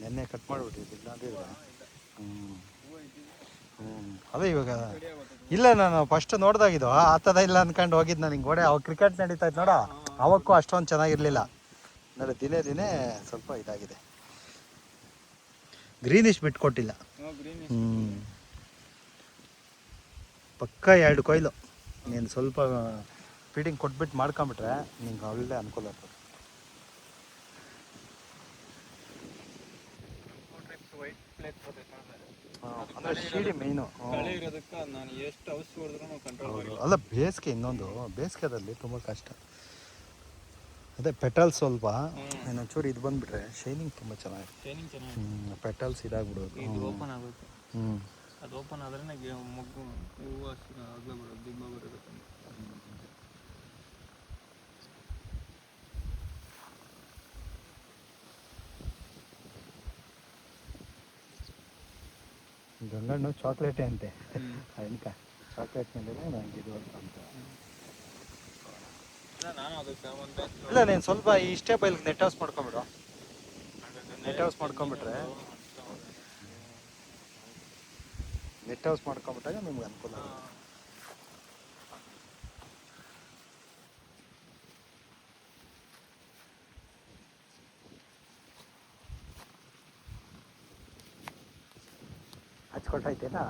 ನೆನ್ನೆ ಕಟ್ ಮಾಡಿಬಿಟ್ಟಿದ್ದಿಲ್ಲ ಅದಿಲ್ಲ. ಅದೇ ಇವಾಗ ಇಲ್ಲ, ನಾನು ಫಸ್ಟ್ ನೋಡ್ದಾಗಿದ್ದು ಆತದ ಇಲ್ಲ ಅಂದ್ಕೊಂಡು ಹೋಗಿದ್ದು. ನಾನು ಹಿಂಗೆ ಗೋಡೆ ಅವಾಗ ಕ್ರಿಕೆಟ್ ನಡೀತಾ ಇತ್ತು ನೋಡ, ಅವಕ್ಕೂ ಅಷ್ಟೊಂದು ಚೆನ್ನಾಗಿರಲಿಲ್ಲ. ಅಂದರೆ ದಿನೇ ದಿನೇ ಸ್ವಲ್ಪ ಇದಾಗಿದೆ. ಗ್ರೀನಿಶ್ ಬಿಟ್ಕೊಟ್ಟಿಲ್ಲ. ಪಕ್ಕ 2 ಕೊಯ್ಲು. ನೀನು ಸ್ವಲ್ಪ ಫೀಡಿಂಗ್ ಕೊಟ್ಬಿಟ್ಟು ಮಾಡ್ಕೊಂಬಿಟ್ರೆ ನಿಂಗೆ ಒಳ್ಳೆ ಅನುಕೂಲ ಆಗ್ತದೆ. ಅಂದರೆ ಶೀಡಿ ಮೇಯ್ನು. ಅಲ್ಲ ಬೇಸಿಗೆ, ಇನ್ನೊಂದು ಬೇಸಿಗೆದಲ್ಲಿ ತುಂಬ ಕಷ್ಟ. ಅದೇ ಪೆಟಲ್ಸ್ ಸ್ವಲ್ಪ ಇನ್ನೊಂಚೂರು ಇದು ಬಂದುಬಿಟ್ರೆ ಶೈನಿಂಗ್ ತುಂಬ ಚೆನ್ನಾಗಿದೆ. ಪೆಟಲ್ಸ್ ಇದಾಗ್ಬಿಡೋದು. ಅದು ಓಪನ್ ಆದ್ರೆ ಮೊಗ್ಗು ಹೂವು ಆಗಲೇ ಬರೋದು, ದಿಬ್ಬ ಬರೋದು. ಗಂಗಣ್ಣು ಚಾಕ್ಲೇಟೇ ಅಂತೆ ಅನ್ಕ ಚಾಕ್ಲೇಟ್ ಮೇಲೆ ನನಗೆ ಇದು ಅಂತ. ಇಲ್ಲ, ನೀನು ಸ್ವಲ್ಪ ಇಷ್ಟೇ ಬೈಲ್ಗೆ ನೆಟ್ ಹೌಸ್ ಮಾಡ್ಕೊಂಬಿಡು. ನೆಟ್ ಹೌಸ್ ಮಾಡ್ಕೊಂಬಿಟ್ರೆ ನಿಮ್ಗೆ ಅನುಕೂಲ ಆಗುತ್ತೆ. ಹಚ್ಕೊಟ್ಟೈತೇನಾ?